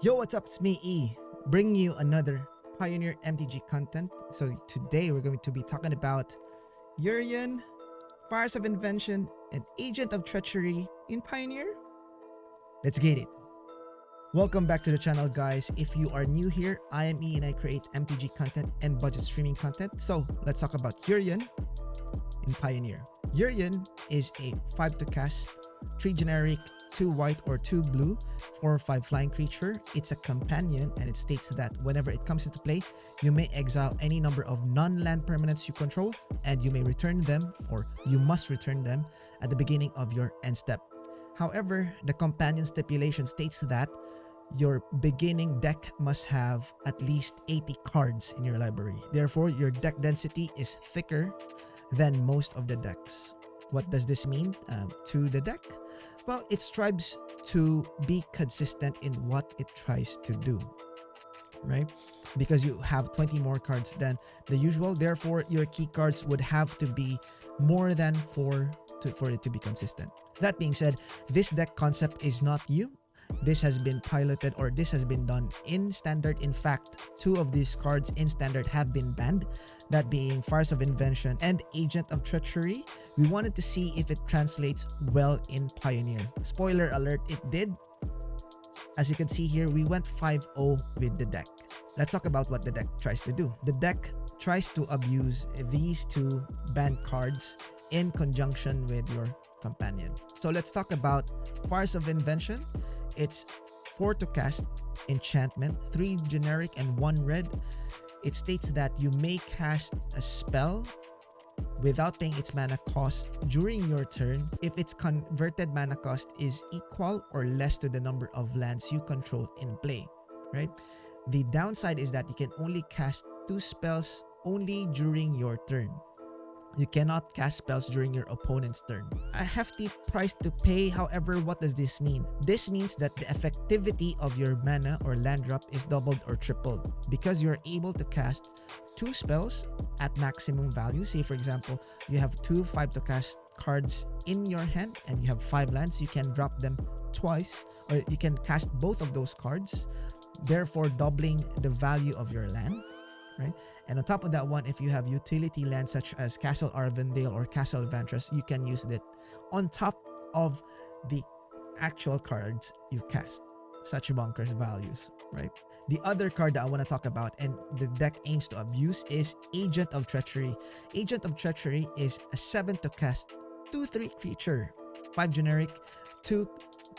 Yo, what's up? It's me, E, bringing you another Pioneer MTG content. So today we're going to be talking about Yorion, Fires of Invention, and Agent of Treachery in Pioneer. Let's get it. Welcome back to the channel, guys. If you are new here, I am E and I create MTG content and budget streaming content. So let's talk about Yorion in Pioneer. Yorion is a 5 to cast, 3 generic, 2 white or 2 blue, 4 or 5 flying creature. It's a companion, and it states that whenever it comes into play, you may exile any number of non-land permanents you control, and you may return them, or you must return them, at the beginning of your end step. However, the companion stipulation states that your beginning deck must have at least 80 cards in your library. Therefore, your deck density is thicker than most of the decks. What does this mean to the deck? Well, it strives to be consistent in what it tries to do, right? Because you have 20 more cards than the usual. Therefore, your key cards would have to be more than 4 for it to be consistent. That being said, this deck concept is not new. This has been piloted, or this has been done in Standard. In fact, 2 of these cards in Standard have been banned, that being Fires of Invention and Agent of Treachery. We wanted to see if it translates well in Pioneer. Spoiler alert, it did. As you can see here, we went 5-0 with the deck. Let's talk about what the deck tries to do. The deck tries to abuse these 2 banned cards in conjunction with your companion. So let's talk about Fires of Invention. It's 4 to cast, enchantment, 3 generic and 1 red. It states that you may cast a spell without paying its mana cost during your turn if its converted mana cost is equal or less to the number of lands you control in play, right? The downside is that you can only cast 2 spells only during your turn. You cannot cast spells during your opponent's turn. A hefty price to pay. However, what does this mean? This means that the effectivity of your mana or land drop is doubled or tripled because you're able to cast 2 spells at maximum value. Say, for example, you have 2 5 to cast cards in your hand and you have 5 lands. You can drop them twice, or you can cast both of those cards, therefore doubling the value of your land, right? And on top of that one, if you have utility lands such as Castle Arvindale or Castle Vantress, you can use that on top of the actual cards you cast. Such bonkers values, right? The other card that I want to talk about and the deck aims to abuse is Agent of Treachery. Agent of Treachery is a 7 to cast, 2/3 creature, 5 generic, 2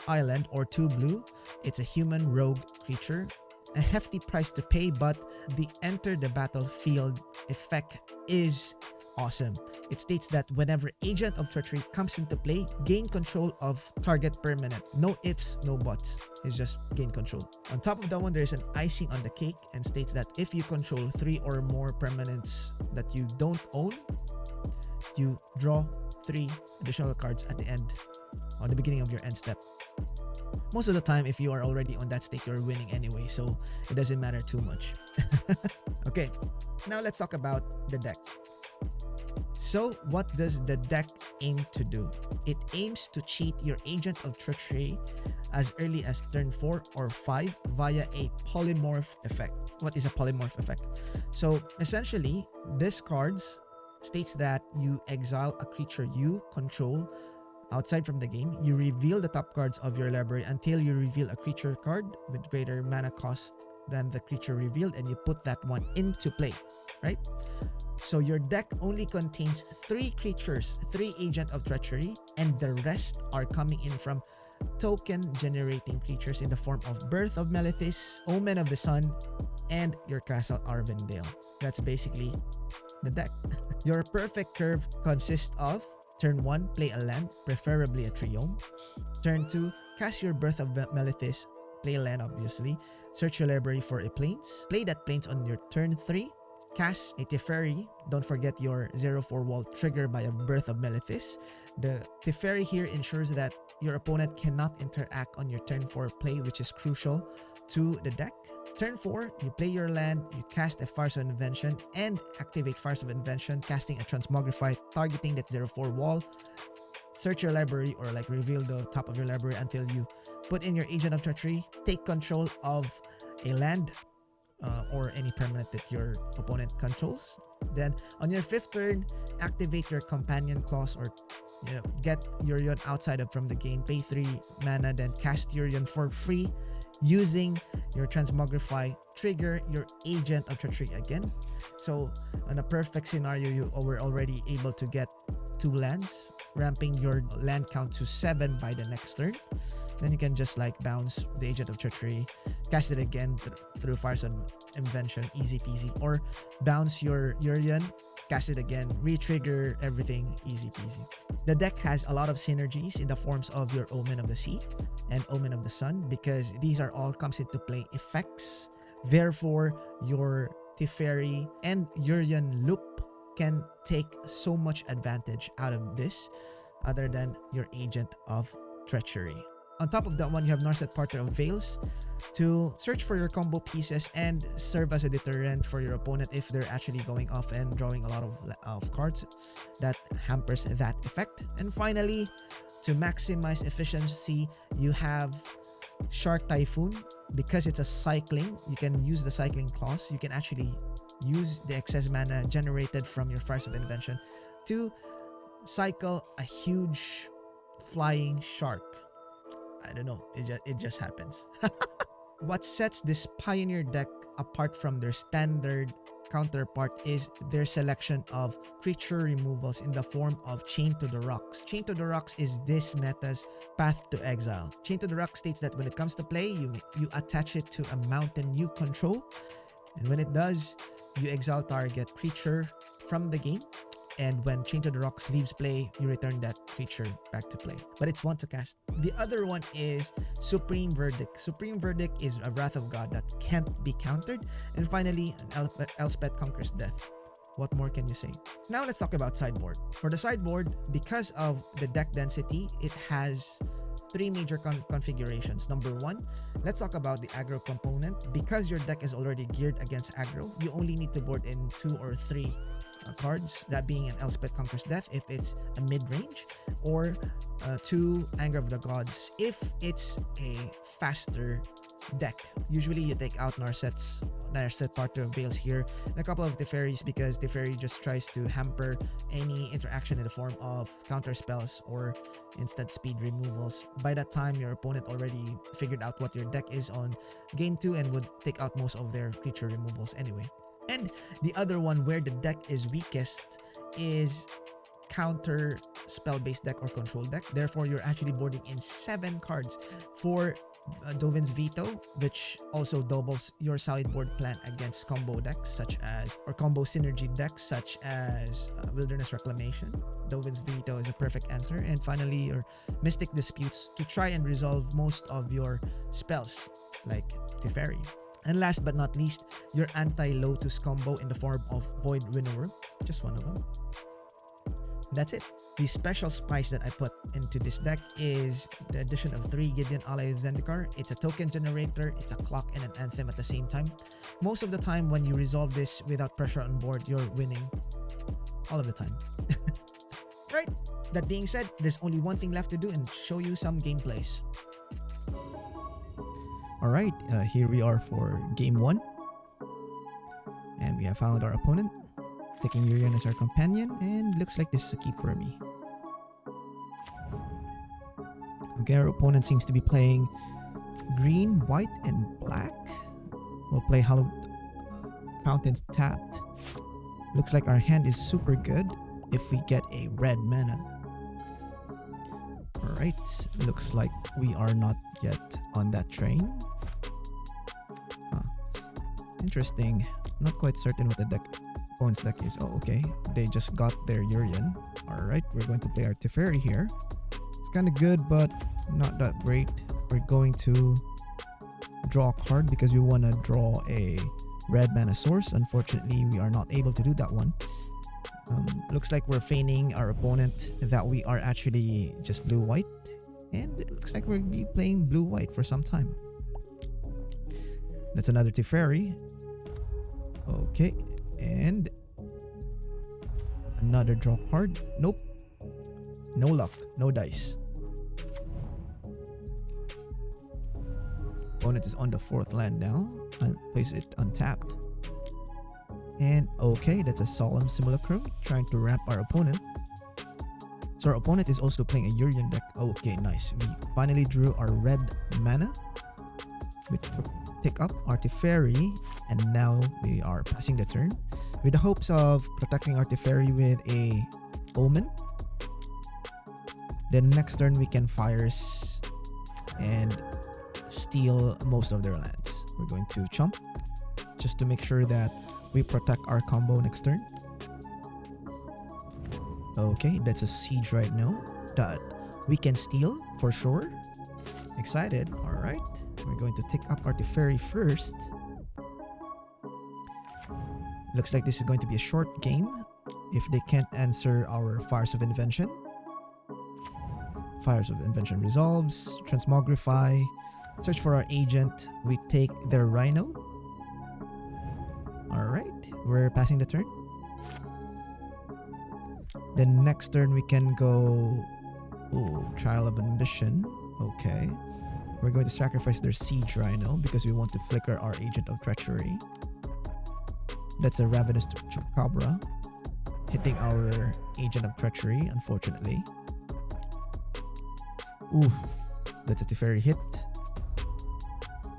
island or 2 blue. It's a human rogue creature. A hefty price to pay, but the enter the battlefield effect is awesome. It states that whenever Agent of Treachery comes into play, gain control of target permanent. No ifs, no buts. It's just gain control. On top of that one, there's an icing on the cake and states that if you control 3 or more permanents that you don't own, you draw 3 additional cards at the end, on the beginning of your end step. Most of the time, if you are already on that state, you're winning anyway, so it doesn't matter too much. Okay, now let's talk about the deck. So what does the deck aim to do? It aims to cheat your Agent of Treachery as early as turn 4 or 5 via a polymorph effect. What is a polymorph effect? So essentially, this card states that you exile a creature you control outside from the game. You reveal the top cards of your library until you reveal a creature card with greater mana cost than the creature revealed, and you put that one into play, right? So your deck only contains 3 creatures, 3 Agent of Treachery, and the rest are coming in from token generating creatures in the form of Birth of Melithis, Omen of the Sun, and your Castle Arvindale. That's basically the deck. Your perfect curve consists of turn 1, play a land, preferably a Triome. Turn 2, cast your Birth of Melithis, play a land obviously. Search your library for a plains. Play that plains on your turn 3. Cast a Teferi. Don't forget your 0/4 wall trigger by a Birth of Melithis. The Teferi here ensures that your opponent cannot interact on your turn 4 play, which is crucial to the deck. Turn 4, you play your land, you cast a Fires of Invention and activate Fires of Invention, casting a Transmogrify, targeting that 0/4 wall. Search your library or like reveal the top of your library until you put in your Agent of Treachery, take control of a land or any permanent that your opponent controls. Then on your 5th turn, activate your Companion Clause or get Yorion outside of from the game, pay 3 mana, then cast Yorion for free using your Transmogrify, trigger your Agent of Treachery again. So in a perfect scenario, you were already able to get 2 lands, ramping your land count to 7 by the next turn. Then you can just like bounce the Agent of Treachery, cast it again through Fires of Invention, easy peasy, or bounce your Yorion, cast it again, re-trigger everything, easy peasy. The deck has a lot of synergies in the forms of your Omen of the Sea and Omen of the Sun, because these are all comes into play effects. Therefore, your Teferi and Yorion loop can take so much advantage out of this other than your Agent of Treachery. On top of that one, you have Narset Parter of Veils to search for your combo pieces and serve as a deterrent for your opponent if they're actually going off and drawing a lot of cards that hampers that effect. And finally, to maximize efficiency, you have Shark Typhoon. Because it's a cycling, you can use the cycling clause. You can actually use the excess mana generated from your Fires of Invention to cycle a huge flying shark. I don't know, it just happens. What sets this Pioneer deck apart from their standard counterpart is their selection of creature removals in the form of Chain to the Rocks. Chain to the Rocks is this meta's Path to Exile. Chain to the Rocks states that when it comes to play, you attach it to a mountain you control, and when it does, you exile target creature from the game. And when Chain to the Rocks leaves play, you return that creature back to play. But it's one to cast. The other one is Supreme Verdict. Supreme Verdict is a Wrath of God that can't be countered. And finally, an Elspeth Conquers Death. What more can you say? Now let's talk about sideboard. For the sideboard, because of the deck density, it has 3 major configurations. Number 1, let's talk about the aggro component. Because your deck is already geared against aggro, you only need to board in 2 or 3 cards, that being an Elspeth Conquers Death if it's a mid-range, or 2 Anger of the Gods if it's a faster deck. Usually you take out Narset Parter of Veils here, and a couple of Teferis, because Teferi just tries to hamper any interaction in the form of counter spells or instead speed removals. By that time, your opponent already figured out what your deck is on game 2 and would take out most of their creature removals anyway. And the other one where the deck is weakest is counter spell-based deck or control deck. Therefore, you're actually boarding in 7 cards for Dovin's Veto, which also doubles your sideboard plan against combo decks such as, or combo synergy decks such as Wilderness Reclamation. Dovin's Veto is a perfect answer. And finally, your Mystic Disputes to try and resolve most of your spells like Teferi. And last but not least, your anti-Lotus combo in the form of Void Winnower, just one of them. That's it. The special spice that I put into this deck is the addition of 3 Gideon Ally of Zendikar. It's a token generator, it's a clock, and an anthem at the same time. Most of the time when you resolve this without pressure on board, you're winning all of the time. Right, that being said, there's only one thing left to do and show you some gameplays. Alright, here we are for game 1. And we have found our opponent, taking Yorion as our companion, and looks like this is a keep for me. Okay, our opponent seems to be playing green, white, and black. We'll play Hallowed Fountains tapped. Looks like our hand is super good if we get a red mana. Alright, looks like we are not yet on that train. Interesting. Not quite certain what the opponent's deck is. Oh, okay. They just got their Yorion. Alright, we're going to play our Teferi here. It's kind of good, but not that great. We're going to draw a card because we want to draw a red mana source. Unfortunately, we are not able to do that one. Looks like we're feigning our opponent that we are actually just blue-white. And it looks like we'll be playing blue-white for some time. That's another Teferi. Okay. And another draw card. Nope. No luck. No dice. opponent is on the 4th land now. I'll place it untapped. And okay, that's a Solemn Simulacrum trying to ramp our opponent. So our opponent is also playing a Yorion deck. Okay, nice. We finally drew our red mana. We take up Arteferi, and now we are passing the turn with the hopes of protecting Arteferi with a Omen. Then next turn we can fires and steal most of their lands. We're going to chump just to make sure that we protect our combo next turn. Okay, that's a siege right now that we can steal for sure. Excited. Alright, we're going to take up Arteferi first. Looks like this is going to be a short game if they can't answer our Fires of Invention. Fires of Invention resolves, Transmogrify, search for our agent. We take their Rhino. Alright, we're passing the turn. Then next turn we can go... Ooh, Trial of Ambition. Okay. We're going to sacrifice their Siege Rhino because we want to flicker our Agent of Treachery. That's a Ravenous Chupacabra, hitting our Agent of Treachery, unfortunately. Oof, that's a Teferi hit.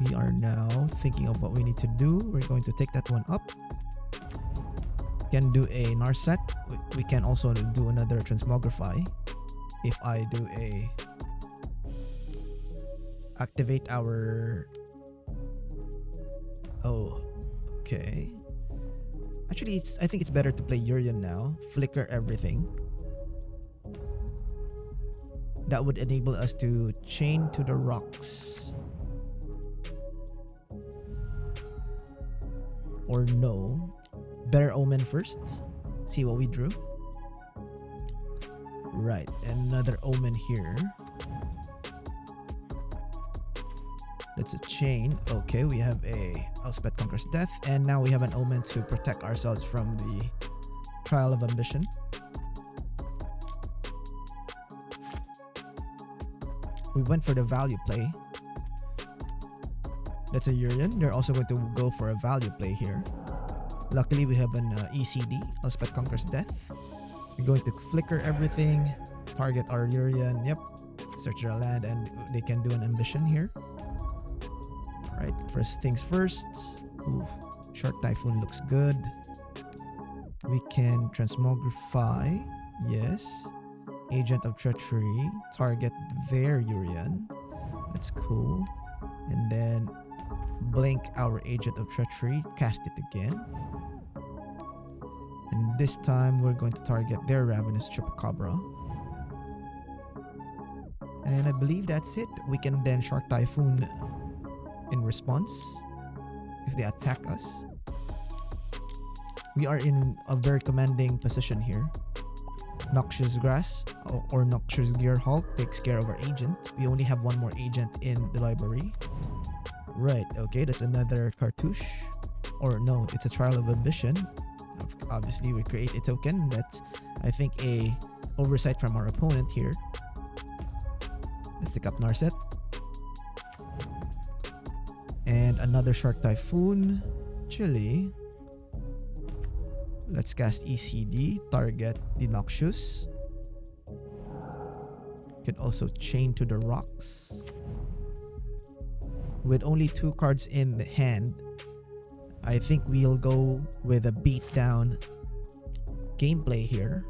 We are now thinking of what we need to do. We're going to take that one up. We can do a Narset. We can also do another Transmogrify. If I do a... activate our... Oh, okay. Actually, I think it's better to play Yorion now. Flicker everything. That would enable us to chain to the rocks. Or no. Better Omen first. See what we drew. Right, another Omen here. That's a chain. Okay, we have a Elspeth Conquers Death. And now we have an Omen to protect ourselves from the Trial of Ambition. We went for the value play. That's a Yorion. They're also going to go for a value play here. Luckily, we have an ECD, Elspeth Conquers Death. We're going to flicker everything, target our Yorion. Yep, search their land, and they can do an ambition here. Right, first things first. Oof, Short Typhoon looks good. We can Transmogrify. Yes. Agent of Treachery, target their Yorion. That's cool. And then blink our Agent of Treachery, cast it again. And this time we're going to target their Ravenous Chupacabra. And I believe that's it. We can then Shark Typhoon in response if they attack us. We are in a very commanding position here. Noxious Grass or Noxious Gear Hulk takes care of our agent. We only have one more agent in the library. Right, okay, that's another cartouche. Or no, it's a Trial of Ambition. Obviously, we create a token. That's, I think, a oversight from our opponent here. Let's take up Narset. And another Shark Typhoon. Chili. Let's cast ECD, target the Noxious. Could also chain to the rocks. With only 2 cards in the hand, I think we'll go with a beatdown gameplay here.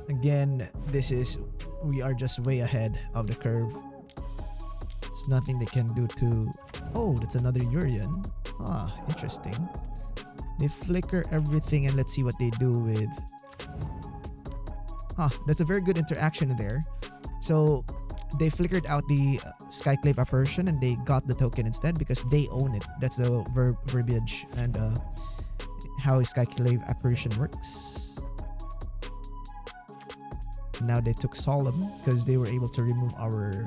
Again, we are just way ahead of the curve. There's nothing they can do to... Oh, that's another Yorion. Ah, interesting. They flicker everything, and let's see what they do with... That's a very good interaction there. So they flickered out the Skyclave Apparition and they got the token instead because they own it. That's the verbiage and how Skyclave Apparition works. Now they took Solemn because they were able to remove our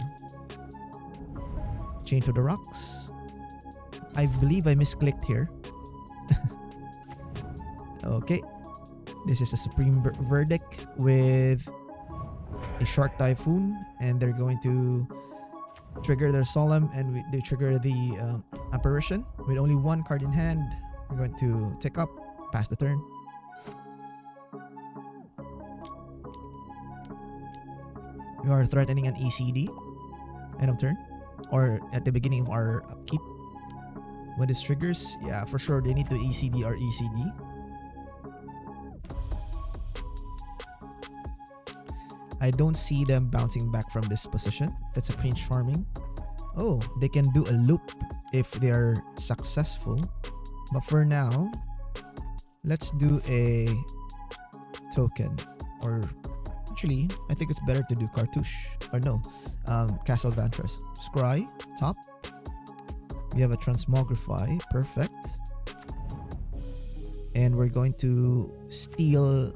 Chain to the Rocks. I believe I misclicked here. Okay, this is a Supreme Verdict with a Shark Typhoon, and they're going to trigger their Solemn, and they trigger the Apparition. With only one card in hand, we're going to tick up, pass the turn. We are threatening an ECD, end of turn, or at the beginning of our upkeep. When this triggers, yeah, for sure they need to ECD or ECD. I don't see them bouncing back from this position. That's a Prince Farming. Oh, they can do a loop if they're successful. But for now, let's do a token. Or actually, I think it's better to do Cartouche. Or no, Castle Vantress. Scry, top. We have a Transmogrify, perfect. And we're going to steal,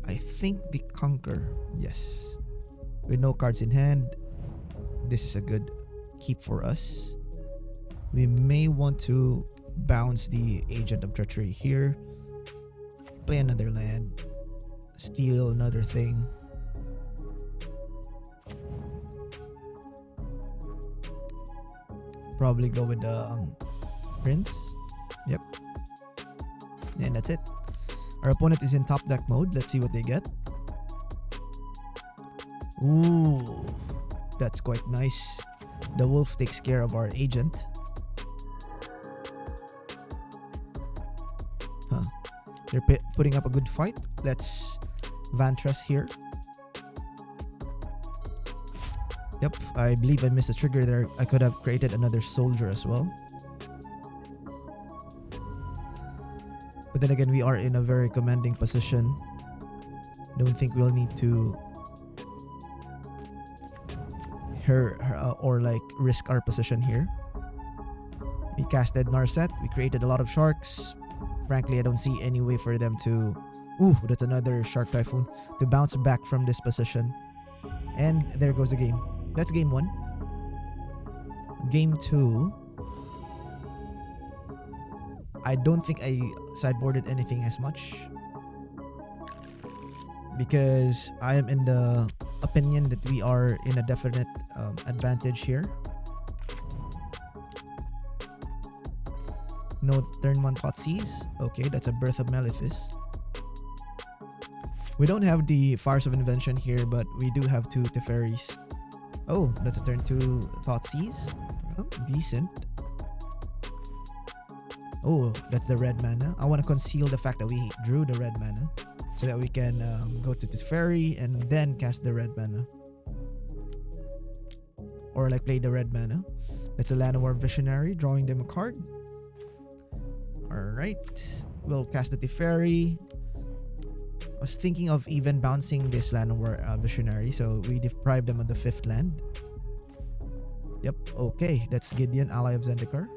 I think, the Conquer. Yes. With no cards in hand, this is a good keep for us. We may want to bounce the Agent of Treachery here. Play another land. Steal another thing. Probably go with the Prince. Yep. And that's it. Our opponent is in top deck mode. Let's see what they get. Ooh, that's quite nice. The wolf takes care of our agent. Huh. They're putting up a good fight. Let's Vantress here. Yep, I believe I missed a trigger there. I could have created another soldier as well. But then again, we are in a very commanding position. Don't think we'll need to or like risk our position here. We casted Narset. We created a lot of sharks. Frankly, I don't see any way for them to... Ooh, that's another Shark Typhoon. To bounce back from this position. And there goes the game. That's game 1. Game 2. I don't think I sideboarded anything as much. Because I am in the opinion that we are in a definite advantage here. No turn 1 Thoughtseize. Okay, that's a Birth of Malefis. We don't have the Fires of Invention here, but we do have 2 Teferis. Oh, that's a turn 2 Thoughtseize. Oh, decent. Oh, that's the red mana. I want to conceal the fact that we drew the red mana, so that we can go to Teferi and then cast the red mana. Or like play the red mana. That's a Llanowar Visionary, drawing them a card. Alright. We'll cast the Teferi. I was thinking of even bouncing this Llanowar Visionary, so we deprive them of the 5th land. Yep, okay. That's Gideon, ally of Zendikar.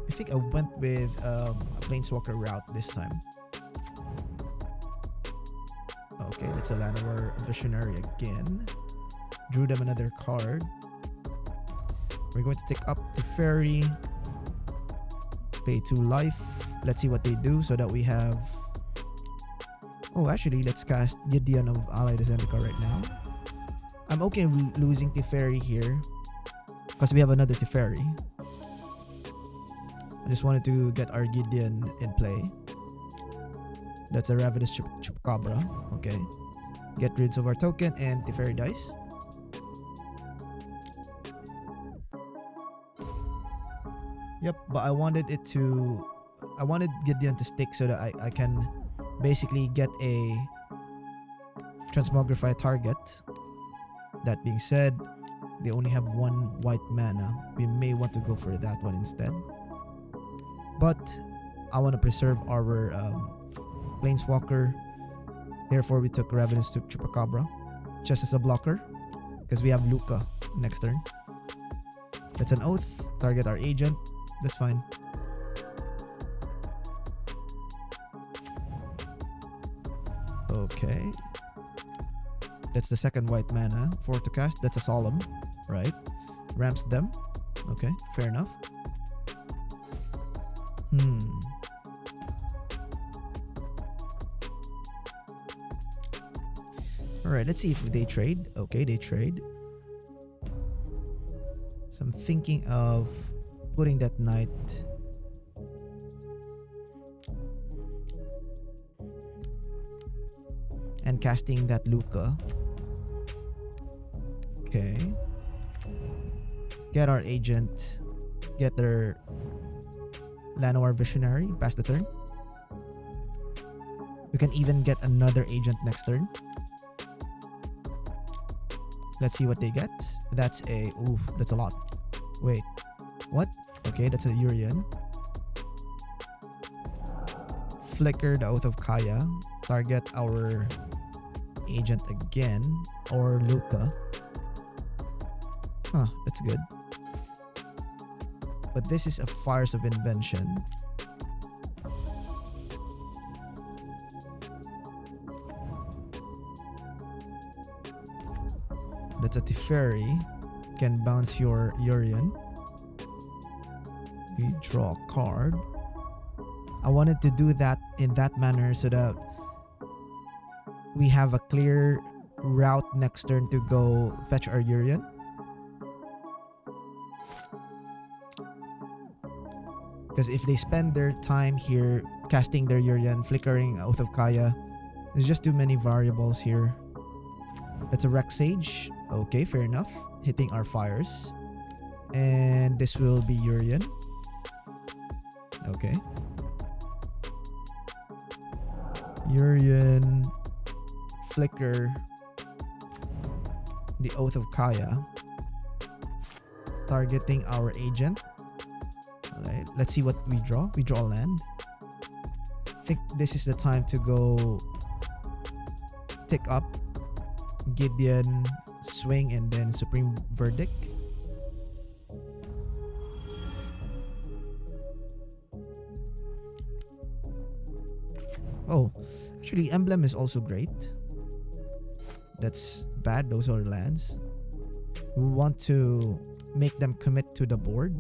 I think I went with a Planeswalker route this time. Okay, that's a Llanowar Visionary again. Drew them another card. We're going to take up the Fairy. Pay 2 life. Let's see what they do so that we have... Oh, actually, let's cast Gideon of Allied Zendikar right now. I'm okay with losing Teferi here because we have another Teferi. I just wanted to get our Gideon in play. That's a Ravenous Chupacabra. Okay. Get rid of our token and Teferi dice. Yep, but I wanted Gideon to stick so that I can basically get a Transmogrify target. That being said, they only have 1 white mana. We may want to go for that one instead. But I want to preserve our Planeswalker. Therefore, we took Ravenous Chupacabra just as a blocker because we have Luca next turn. That's an Oath. Target our agent. That's fine. Okay. That's the 2nd white mana. 4 to cast. That's a Solemn. Right. Ramps them. Okay. Fair enough. Alright, let's see if they trade. Okay, they trade. So I'm thinking of putting that knight. And casting that Luca. Okay. Get our agent. Get their Llanowar Visionary. Pass the turn. We can even get another agent next turn. Let's see what they get. That's a... Ooh, that's a lot. Wait. What? Okay, that's a Yorion. Flicker the Oath of Kaya. Target our agent again. Or Luca. Huh, that's good. But this is a Fires of Invention. That's a Teferi. Can bounce your Yorion. We draw a card. I wanted to do that in that manner so that we have a clear route next turn to go fetch our Yorion. Because if they spend their time here casting their Yorion, flickering Oath of Kaya, there's just too many variables here. That's a Rex Sage. Okay, fair enough. Hitting our fires. And this will be Yorion. Okay. Yorion. Flicker. The Oath of Kaya. Targeting our agent. Alright, let's see what we draw. We draw a land. I think this is the time to go tick up Gideon, swing, and then Supreme Verdict. Oh, actually Emblem is also great. That's bad, those are lands. We want to make them commit to the board.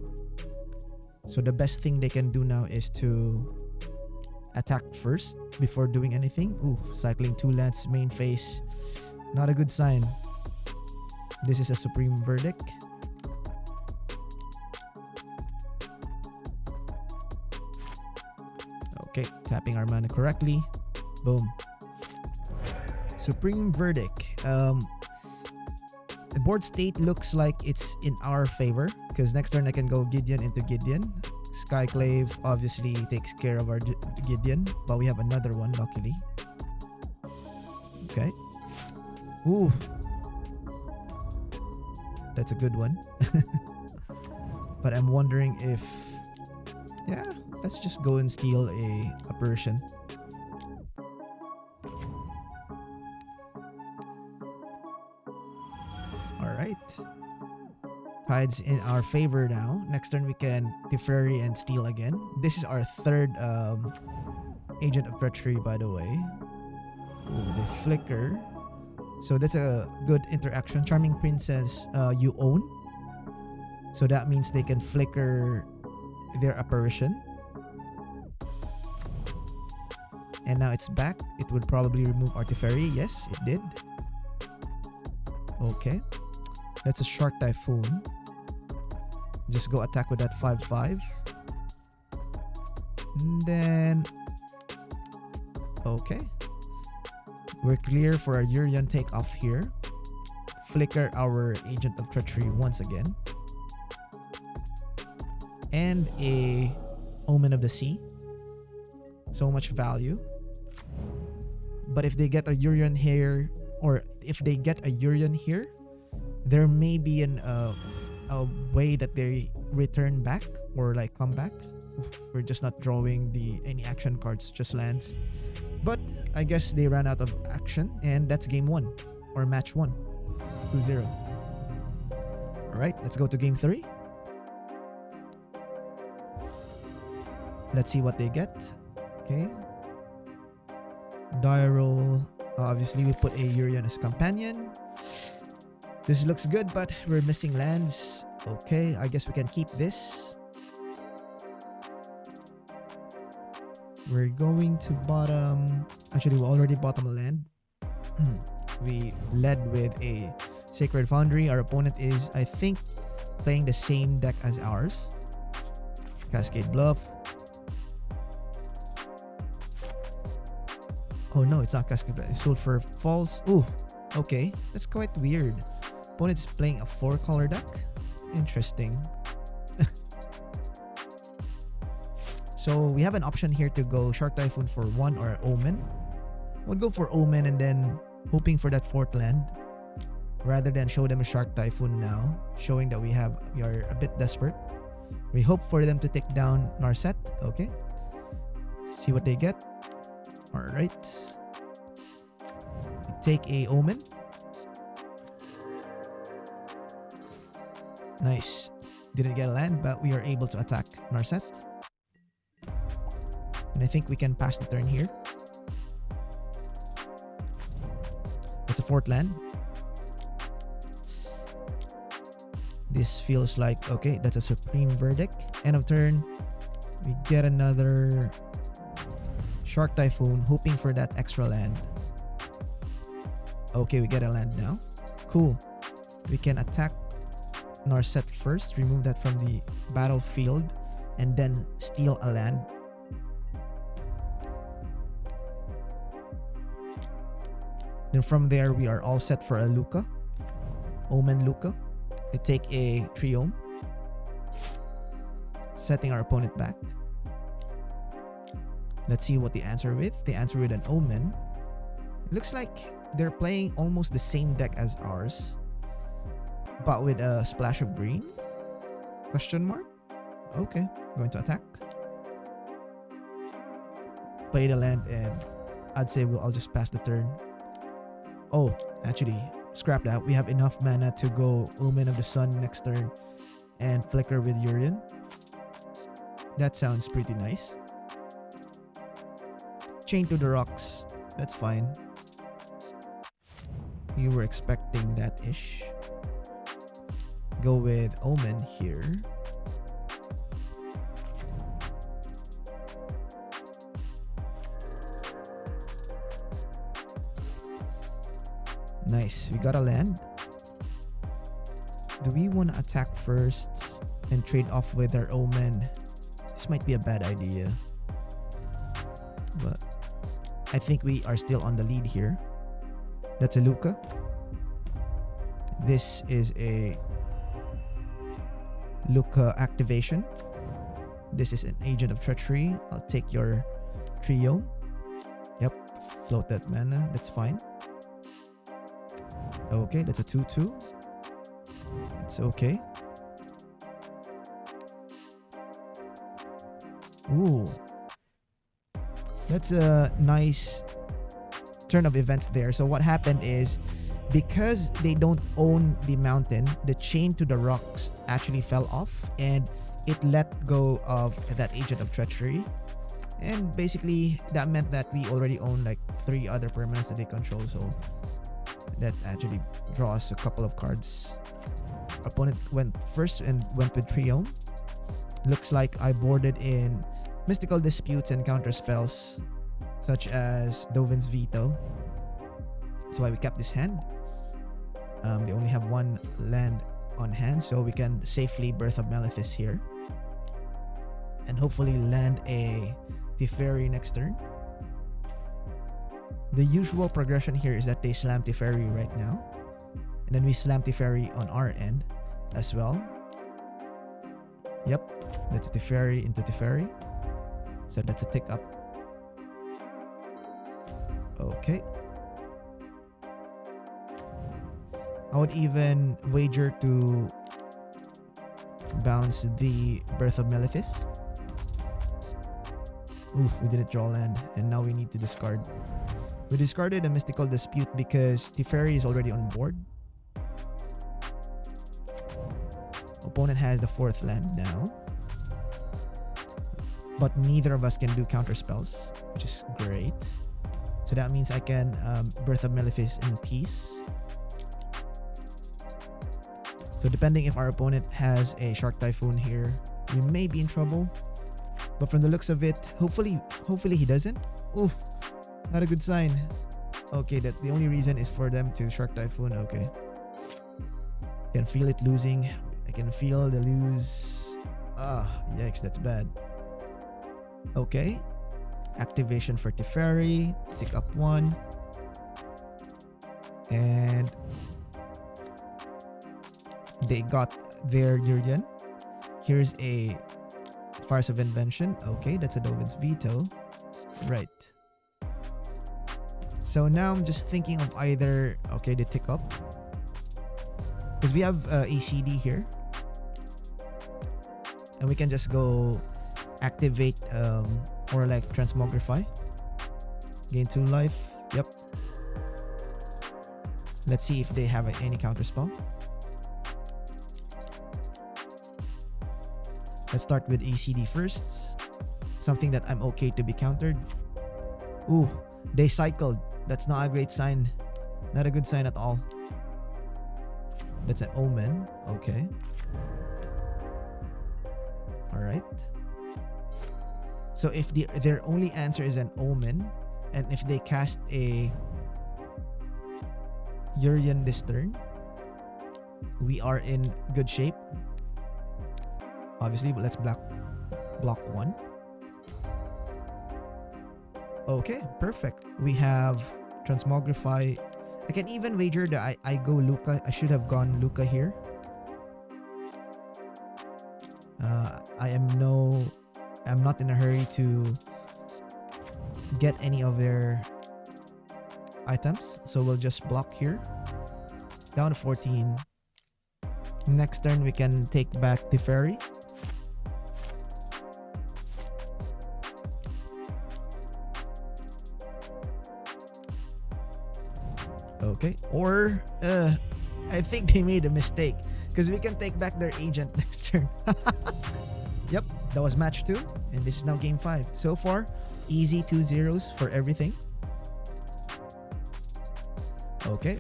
So the best thing they can do now is to attack first before doing anything. Ooh, cycling 2 lands main phase. Not a good sign. This is a Supreme Verdict. Okay, tapping our mana correctly. Boom. Supreme Verdict. The board state looks like it's in our favor because next turn I can go Gideon into Gideon. Skyclave obviously takes care of our Gideon, but we have another one luckily. Okay. Ooh. That's a good one. But I'm wondering if... Yeah, let's just go and steal a Persian. Alright. Tides in our favor now. Next turn we can Teferi and steal again. This is our third Agent of Treachery, by the way. Ooh, the Flicker. So that's a good interaction. Charming Princess you own. So that means they can flicker their apparition. And now it's back. It would probably remove Arteferi. Yes, it did. Okay. That's a Shark Typhoon. Just go attack with that 5/5. And then... Okay. We're clear for our Yorion takeoff here. Flicker our Agent of Treachery once again. And a Omen of the Sea. So much value. But if they get a Yorion here, or if they get a Yorion here, there may be a way that they return back or like come back. Oof, we're just not drawing any action cards, just lands. But I guess they ran out of action, and that's game 1 or match 1. 2-0. Alright, let's go to game 3. Let's see what they get. Okay. Die roll. Obviously, we put a Yorion as companion. This looks good, but we're missing lands. Okay, I guess we can keep this. We're going to bottom... Actually, we already bottom a land. We led with a Sacred Foundry. Our opponent is, I think, playing the same deck as ours. Cascade Bluff. Oh no, it's not Cascade Bluff. It's Sulfur Falls. Ooh, okay. That's quite weird. Opponent's playing a 4-color deck. Interesting. So we have an option here to go Shark Typhoon for 1 or Omen. We'll go for Omen and then hoping for that 4th land, rather than show them a Shark Typhoon now, showing that we are a bit desperate. We hope for them to take down Narset. Okay. See what they get. Alright. We take a Omen. Nice. Didn't get a land, but we are able to attack Narset. And I think we can pass the turn here. It's a 4th land. This feels like, okay, that's a Supreme Verdict. End of turn, we get another Shark Typhoon, hoping for that extra land. Okay, we get a land now. Cool. We can attack Narset first, remove that from the battlefield, and then steal a land. Then from there, we are all set for a Luca. Omen Luca. We take a Triome, setting our opponent back. Let's see what they answer with. They answer with an Omen. It looks like they're playing almost the same deck as ours, but with a splash of green. Question mark? Okay, going to attack. Play the land, and I'd say I'll just pass the turn. Oh, actually, scrap that. We have enough mana to go Omen of the Sun next turn and Flicker with Yorion. That sounds pretty nice. Chain to the Rocks. That's fine. You were expecting that-ish. Go with Omen here. Nice, we got a land. Do we want to attack first and trade off with our Omen? This might be a bad idea, but I think we are still on the lead here. That's a Luca. This is a Luca activation. This is an Agent of Treachery. I'll take your Trio. Yep, float that mana. That's fine. Okay, that's a 2/2. It's okay. Ooh. That's a nice turn of events there. So what happened is, because they don't own the mountain, the chain to the rocks actually fell off and it let go of that Agent of Treachery. And basically, that meant that we already own like 3 other permanents that they control. So that actually draws a couple of cards. Opponent went first and went with Trio. Looks like I boarded in Mystical Disputes and counter spells such as Dovin's Veto. That's why we kept this hand. They only have 1 land on hand, so we can safely Birth of Malithus here. And hopefully land a Teferi next turn. The usual progression here is that they slam Teferi right now, and then we slam Teferi on our end as well. Yep, that's a Teferi into Teferi. So that's a tick up. Okay. I would even wager to bounce the Birth of Malithus. Oof, we didn't draw land, and now we need to discard. We discarded a Mystical Dispute because Teferi is already on board. Opponent has the 4th land now, but neither of us can do counter spells, which is great. So that means I can Birth of Malithus in peace. So depending if our opponent has a Shark Typhoon here, we may be in trouble. But from the looks of it, hopefully he doesn't. Oof, not a good sign. Okay, that the only reason is for them to Shark Typhoon. Okay. I can feel it losing. I can feel the lose. Ah, yikes, that's bad. Okay. Activation for Teferi. Tick up 1. And they got their Yorion. Here's a Fires of Invention. Okay, that's a Dovin's Veto. Right. So now I'm just thinking of either... Okay, they tick up. Because we have ACD here. And we can just go activate or like Transmogrify. Gain 2 life. Yep. Let's see if they have any counterspell. Let's start with ACD first. Something that I'm okay to be countered. Ooh, they cycled. That's not a great sign. Not a good sign at all. That's an omen. Okay. Alright. So if their only answer is an omen, and if they cast a Yorion this turn, we are in good shape. Obviously, but let's block 1. Okay, perfect. We have Transmogrify. I can even wager that I go Luca. I should have gone Luca here. I'm not in a hurry to get any of their items, so we'll just block here. Down to 14. Next turn we can take back the ferry. Okay, or I think they made a mistake because we can take back their agent next turn. Yep, that was match 2 and this is now game 5. So far, easy 2-0s for everything. Okay,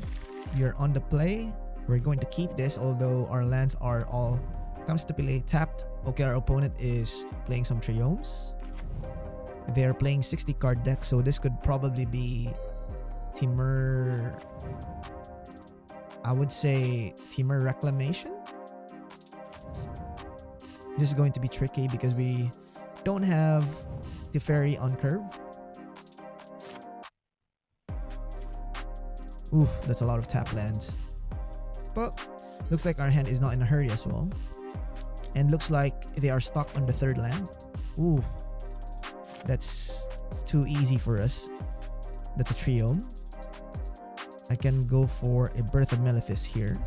you're on the play. We're going to keep this, although our lands are all comes to play tapped. Okay, our opponent is playing some triomes. They're playing 60 card deck, so this could probably be Temur. I would say Temur Reclamation. This is going to be tricky because we don't have Teferi on curve. Oof, that's a lot of tap lands. But looks like our hand is not in a hurry as well. And looks like they are stuck on the 3rd land. Ooh, that's too easy for us. That's a triome. I can go for a Birth of Melithis here.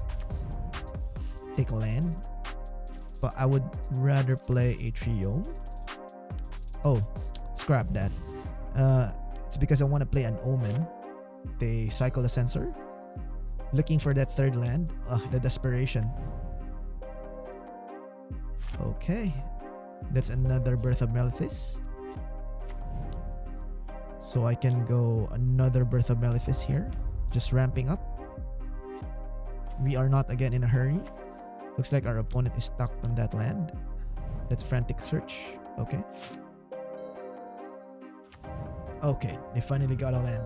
Take a land. But I would rather play a triome. Oh, scrap that. It's because I want to play an omen. They cycle the sensor. Looking for that 3rd land. The desperation. Okay. That's another Birth of Melithis. So I can go another Birth of Melithis here. Just ramping up. We are not again in a hurry. Looks like our opponent is stuck on that land. Let's frantic search. Okay. Okay, they finally got a land.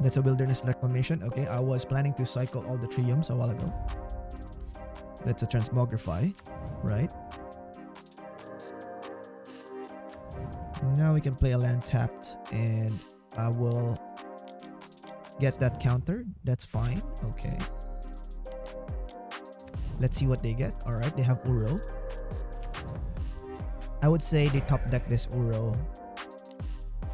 That's a Wilderness Reclamation. Okay, I was planning to cycle all the triomes a while ago. That's a Transmogrify, right? Now we can play a land tapped and I will get that countered. That's fine. Okay. Let's see what they get. Alright, they have Uro. I would say they top deck this Uro,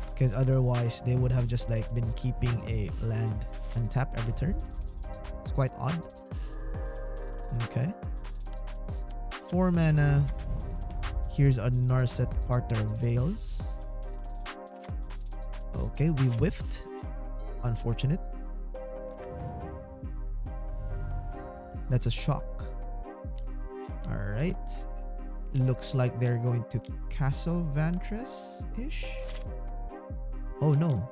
because otherwise they would have just like been keeping a land untapped every turn. It's quite odd. Okay. 4 mana. Here's a Narset Parter of Veils. Okay, we whiffed. Unfortunate. That's a shock. Alright. Looks like they're going to Castle Vantress-ish. Oh no.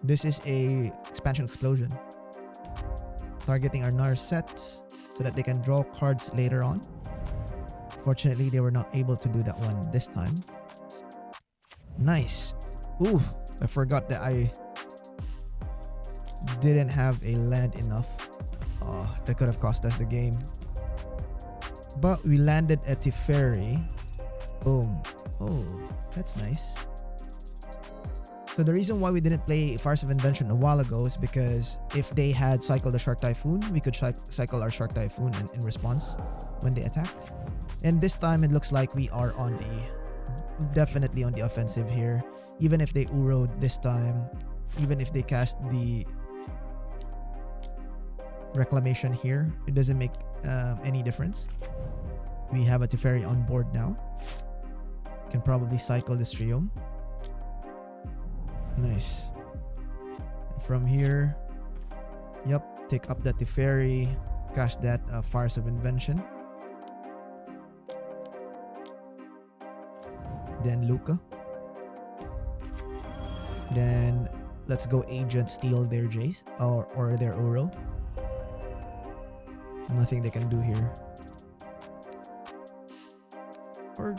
This is a expansion explosion. Targeting our Narset so that they can draw cards later on. Fortunately, they were not able to do that one this time. Nice. Oof, I forgot that I didn't have a land enough. Oh, that could have cost us the game. But we landed a Teferi. Boom. Oh, that's nice. So the reason why we didn't play Fires of Invention a while ago is because if they had cycled the Shark Typhoon, we could cycle our Shark Typhoon in response when they attack. And this time it looks like we are definitely on the offensive here. Even if they Uro'd this time, even if they cast the Reclamation here, it doesn't make any difference. We have a Teferi on board now. Can probably cycle this trio. Nice. From here, yep, take up that Teferi, cast that Fires of Invention. Then Luca. Then let's go Agent, steal their Jace or their Uro. Nothing they can do here. Or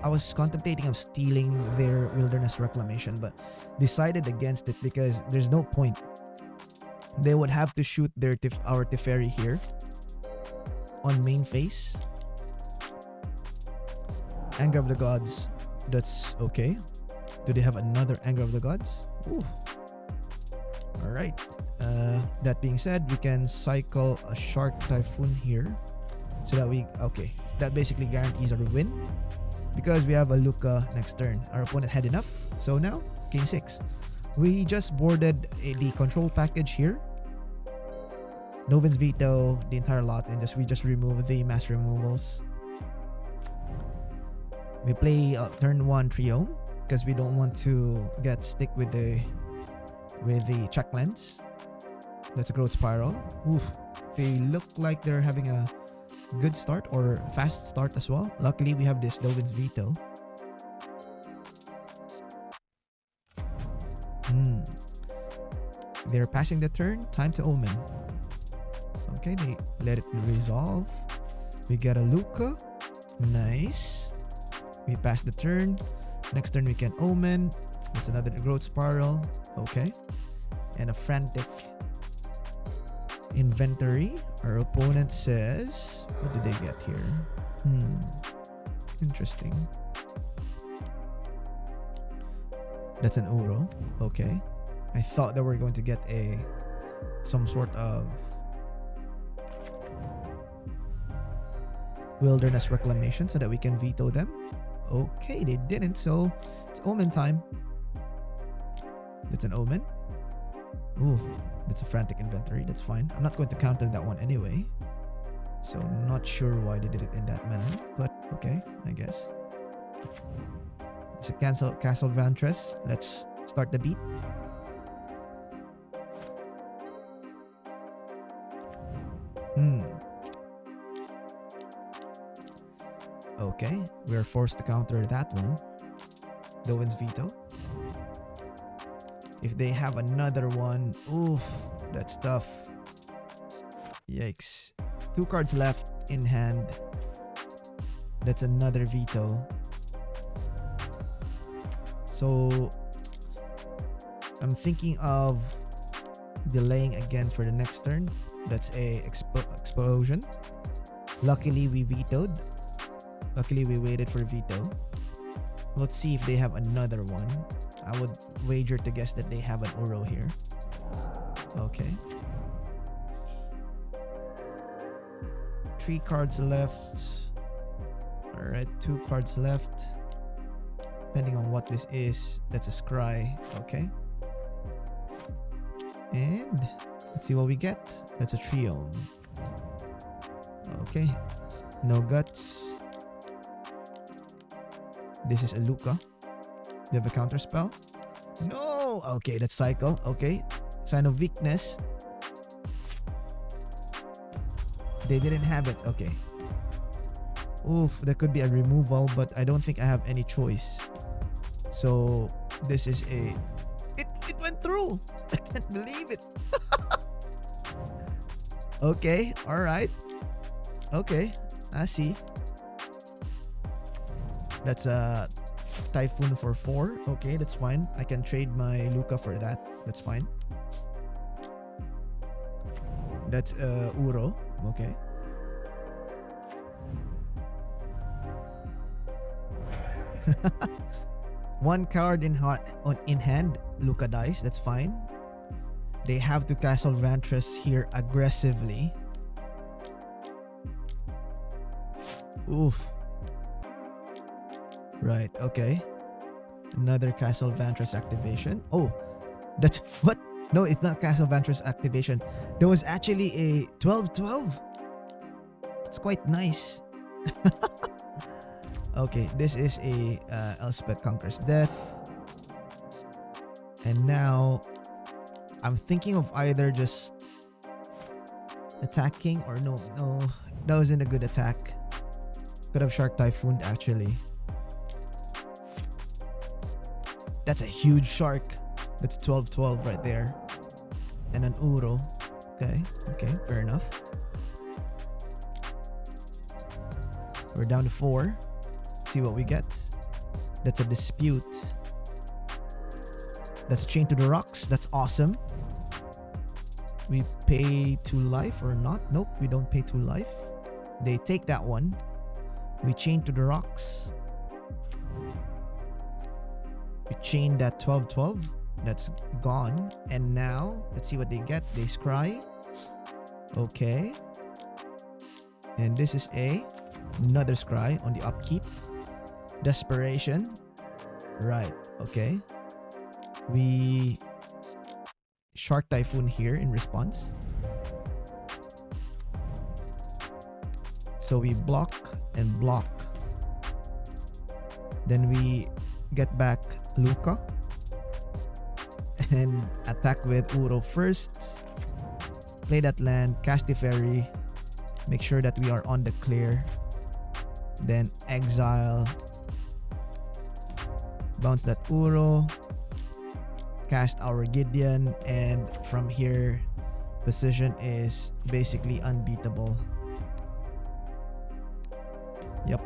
I was contemplating of stealing their Wilderness Reclamation, but decided against it because there's no point. They would have to shoot our Teferi here on main phase. Anger of the Gods, that's okay. Do they have another Anger of the Gods? Ooh. Alright. That being said, we can cycle a Shark Typhoon here. So that that basically guarantees our win. Because we have a Luca next turn. Our opponent had enough. So now, game 6. We just boarded the control package here. Novin's Veto, the entire lot, and we just remove the mass removals. We play turn 1 trio because we don't want to stick with the check lens. That's a Growth Spiral. Oof. They look like they're having a good start or fast start as well. Luckily, we have this Novin's Veto. They're passing the turn. Time to Omen. Okay, they let it resolve. We get a Luca. Nice. We pass the turn. Next turn we can Omen. That's another Growth Spiral. Okay. And a Frantic Inventory. Our opponent says... What do they get here? Interesting. That's an Uro. Okay. I thought that we're going to get some sort of Wilderness Reclamation so that we can veto them. Okay, they didn't, so it's Omen time. That's an Omen. Ooh, that's a Frantic Inventory. That's fine. I'm not going to counter that one anyway. So not sure why they did it in that manner, but okay, I guess. It's a Castle Vantress. Let's start the beat. Okay, we're forced to counter that one. Novin's Veto. If they have another one, oof, that's tough. Yikes. 2 cards left in hand. That's another Veto. So I'm thinking of delaying again for the next turn. That's a explosion. Luckily we vetoed. Luckily we waited for Veto. Let's see if they have another one. I would wager to guess that they have an Uro here. Okay. 3 cards left. Alright, 2 cards left. Depending on what this is, that's a Scry. Okay. And let's see what we get. That's a Trio. Okay. No Guts. This is a Luca. Do you have a counter spell? No! Okay, let's cycle. Okay. Sign of Weakness. They didn't have it. Okay. Oof, that could be a removal, but I don't think I have any choice. So, this is a... It went through! I can't believe it. Okay, alright. Okay, I see. That's a Shark Typhoon for 4. Okay, that's fine. I can trade my Luca for that. That's fine. That's Uro. Okay. One card in hand, Luca dies. That's fine. They have to Castle Vantress here aggressively. Oof. Right, okay. Another Castle Vantress activation. Oh, that's what? No, it's not Castle Vantress activation. There was actually a 12-12. It's quite nice. Okay, this is a Elspeth Conquers Death. And now I'm thinking of either just attacking or no, that wasn't a good attack. Could have Shark Typhoon actually. That's a huge shark. That's 12-12 right there. And an Uro. Okay, fair enough. We're down to 4. See what we get. That's a Dispute. That's Chained to the Rocks. That's awesome. We pay 2 life or not? Nope, we don't pay 2 life. They take that one. We Chain to the Rocks. We chain that 12-12. That's gone. And now, let's see what they get. They scry. Okay. And this is another scry on the upkeep. Desperation. Right. Okay. We Shark Typhoon here in response. So we block and block. Then we get back Luca and attack with Uro first. Play that land, cast the fairy, make sure that we are on the clear. Then exile, bounce that Uro, cast our Gideon, and from here, position is basically unbeatable. Yep.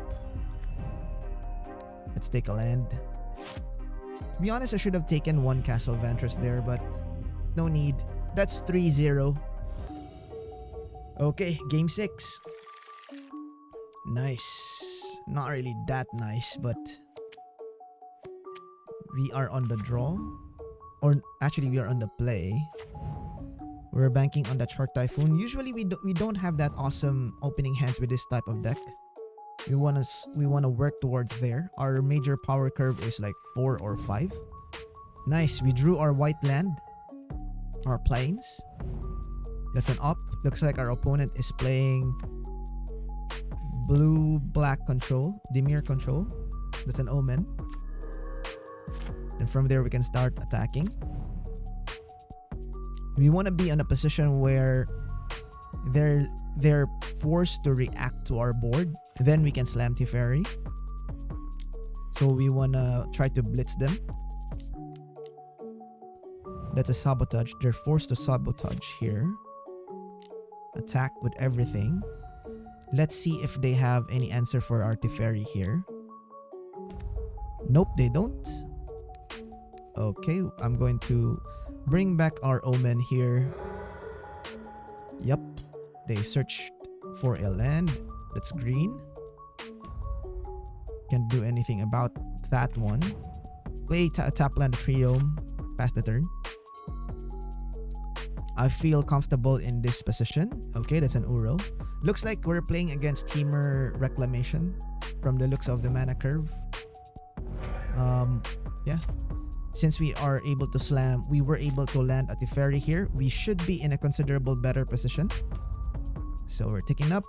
Let's take a land. To be honest, I should have taken 1 Castle Vantress there, but no need. That's 3-0. Okay, game 6. Nice. Not really that nice, but we are on the draw. Or actually, we are on the play. We're banking on that Shark Typhoon. Usually, we don't have that awesome opening hands with this type of deck. We wanna work towards there. Our major power curve is like 4 or 5. Nice. We drew our white land, our plains. That's an up. Looks like our opponent is playing blue-black control, Dimir control. That's an omen. And from there we can start attacking. We want to be in a position where they're forced to react to our board. Then we can slam Teferi. So we want to try to blitz them. That's a sabotage. They're forced to sabotage here. Attack with everything. Let's see if they have any answer for our Teferi here. Nope, they don't. Okay, I'm going to bring back our Omen here. Yep, they searched for a land. That's green. Can't do anything about that one. Play tap land trio. Pass the turn. I feel comfortable in this position. Okay, that's an Uro. Looks like we're playing against Temur Reclamation from the looks of the mana curve. Yeah. Since we are able to slam, we were able to land at the ferry here. We should be in a considerable better position. So we're taking up.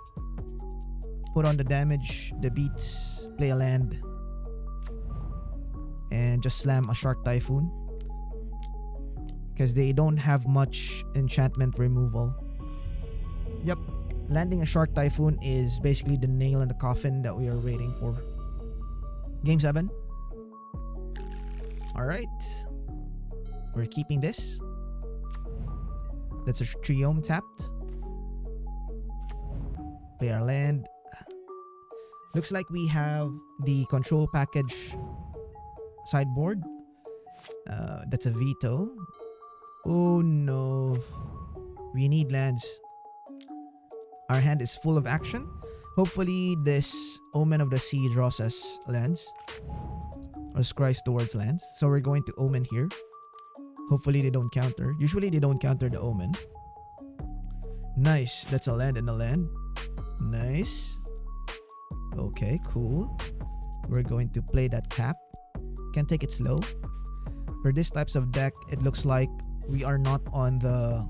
Put on the damage, the beats, play a land. And just slam a Shark Typhoon. Because they don't have much enchantment removal. Yep. Landing a Shark Typhoon is basically the nail in the coffin that we are waiting for. Game 7. Alright. We're keeping this. That's a Triome tapped. Play our land. Looks like we have the control package sideboard. That's a veto. Oh no. We need lands. Our hand is full of action. Hopefully this Omen of the Sea draws us lands. Or scries towards lands. So we're going to Omen here. Hopefully they don't counter. Usually they don't counter the Omen. Nice. That's a land and a land. Nice. Okay, cool. We're going to play that tap. Can take it slow. For these types of deck, it looks like we are not on the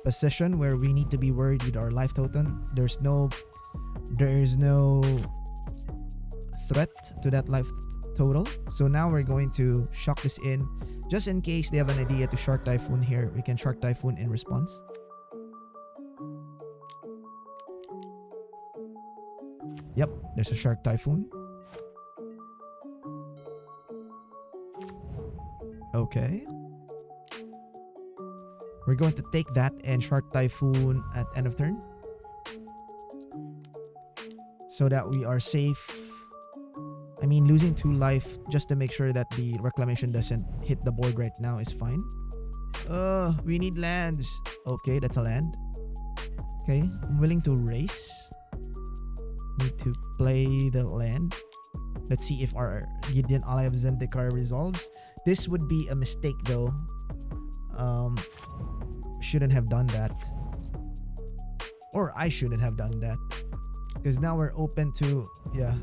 position where we need to be worried with our life totem. There's no threat to that life total. So now we're going to shock this in. Just in case they have an idea to Shark Typhoon here, we can Shark Typhoon in response. Yep, there's a Shark Typhoon. Okay. We're going to take that and Shark Typhoon at end of turn. So that we are safe. I mean, losing 2 life just to make sure that the Reclamation doesn't hit the board right now is fine. We need lands. Okay, that's a land. Okay, I'm willing to race. Need to play the land. Let's see if our Gideon Ally of Zendikar resolves. This would be a mistake though. Shouldn't have done that. Or I shouldn't have done that. Because now we're open to... Yeah.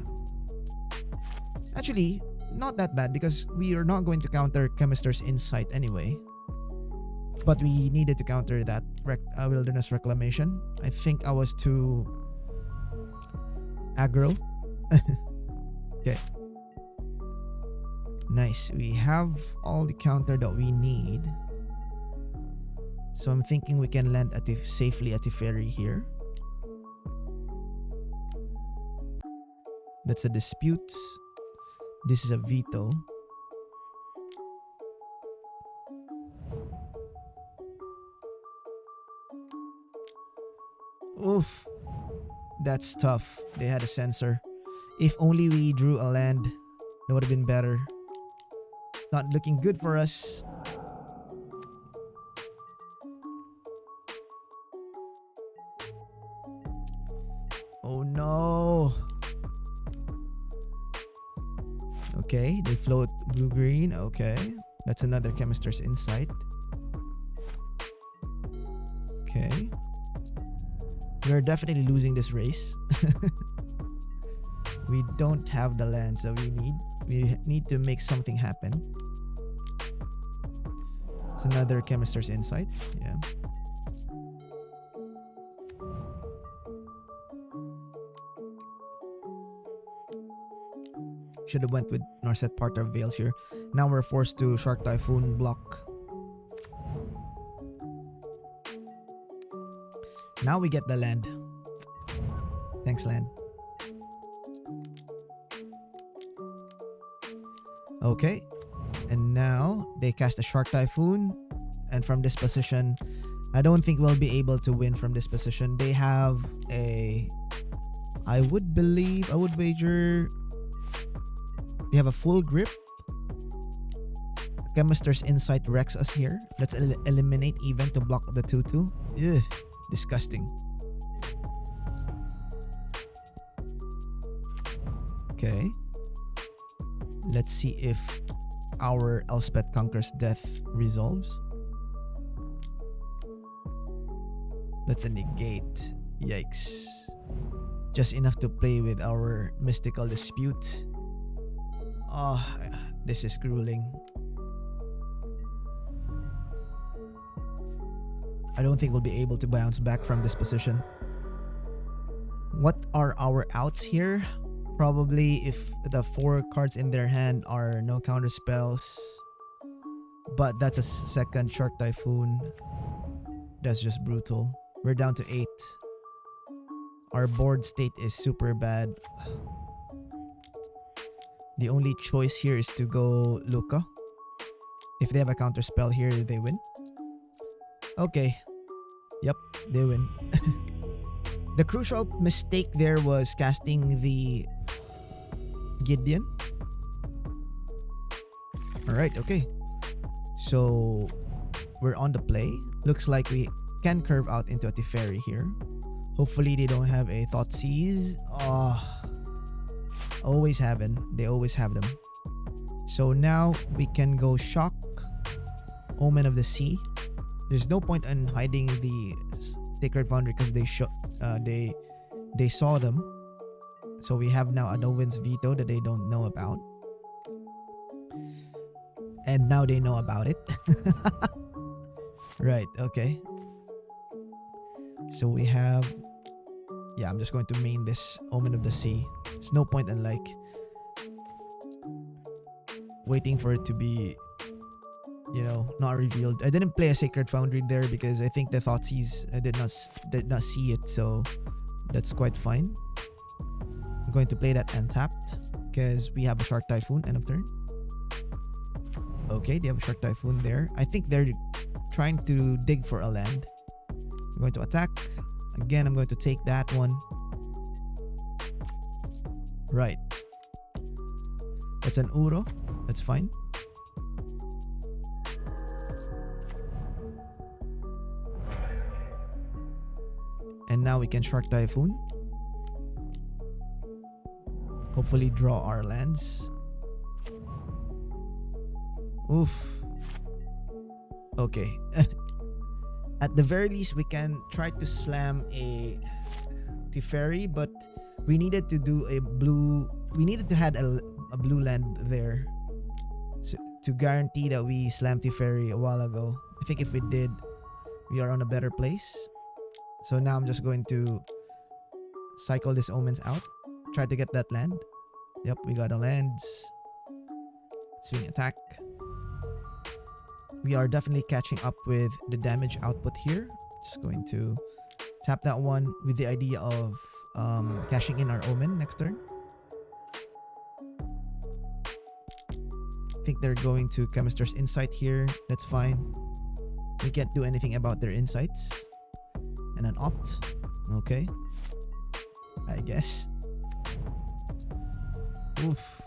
Actually, not that bad because we are not going to counter Chemister's Insight anyway. But we needed to counter that Wilderness Reclamation. I think I was too... aggro. Okay. Nice. We have all the counter that we need. So I'm thinking we can land safely at Teferi here. That's a dispute. This is a veto. Oof. That's tough. They had a sensor. If only we drew a land, that would have been better. Not looking good for us. Oh no. Okay, they float blue-green. Okay. That's another Chemister's Insight. Okay. We're definitely losing this race. We don't have the lands that we need. We need to make something happen. It's another Chemister's Insight. Yeah. Should have went with Narset Part of Veils here. Now we're forced to Shark Typhoon block. Now we get the land. Thanks, land. Okay. And now they cast a Shark Typhoon. And from this position, I don't think we'll be able to win from this position. They have a... I would wager... They have a full grip. Chemister's Insight wrecks us here. Let's eliminate even to block the 2-2. Ugh. Disgusting. Okay. Let's see if our Elspeth Conquers Death resolves. That's a negate. Yikes. Just enough to play with our Mystical Dispute. Oh, this is grueling. I don't think we'll be able to bounce back from this position. What are our outs here? Probably if the 4 cards in their hand are no counter spells. But that's a second Shark Typhoon. That's just brutal. We're down to 8. Our board state is super bad. The only choice here is to go Luca. If they have a counter spell here, they win. Okay. Yep, they win. The crucial mistake there was casting the Gideon. Alright, okay. So we're on the play. Looks like we can curve out into a Teferi here. Hopefully they don't have a Thoughtseize. Always having. They always have them. So now we can go Shock, Omen of the Sea. There's no point in hiding the Sacred Foundry because they saw them. So we have now a Dovin's Veto that they don't know about. And now they know about it. Right, okay. So we have... Yeah, I'm just going to main this Omen of the Sea. There's no point in like waiting for it to be, you know, not revealed. I didn't play a Sacred Foundry there because I think the Thoughtseize did not see it, so that's quite fine. I'm going to play that untapped because we have a Shark Typhoon end of turn. Okay, they have a Shark Typhoon there. I think they're trying to dig for a land. I'm going to attack. Again, I'm going to take that one. Right. That's an Uro. That's fine. And now we can Shark Typhoon. Hopefully draw our lands. Oof. Okay. At the very least, we can try to slam a Teferi, but we needed to do a blue... We needed to have a blue land there to guarantee that we slammed Teferi a while ago. I think if we did, we are on a better place. So now I'm just going to cycle these Omens out. Try to get that land. Yep, we got a land. Swing attack. We are definitely catching up with the damage output here. Just going to tap that one with the idea of cashing in our Omen next turn. I think they're going to Chemister's Insight here. That's fine. We can't do anything about their insights. And an Opt. Okay. I guess. Oof.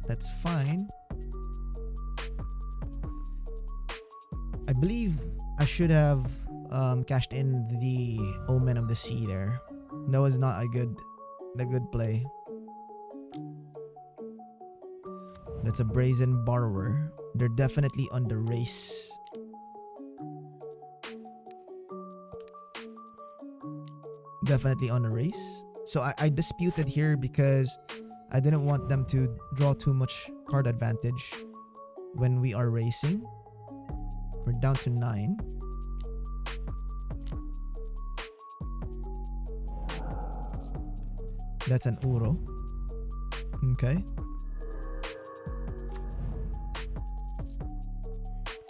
That's fine. I believe I should have cashed in the Omen of the Sea there. That was not a good play. That's a Brazen Borrower. They're definitely on the race. Definitely on the race. So I disputed here because I didn't want them to draw too much card advantage when we are racing. We're down to 9. That's an Uro. Okay.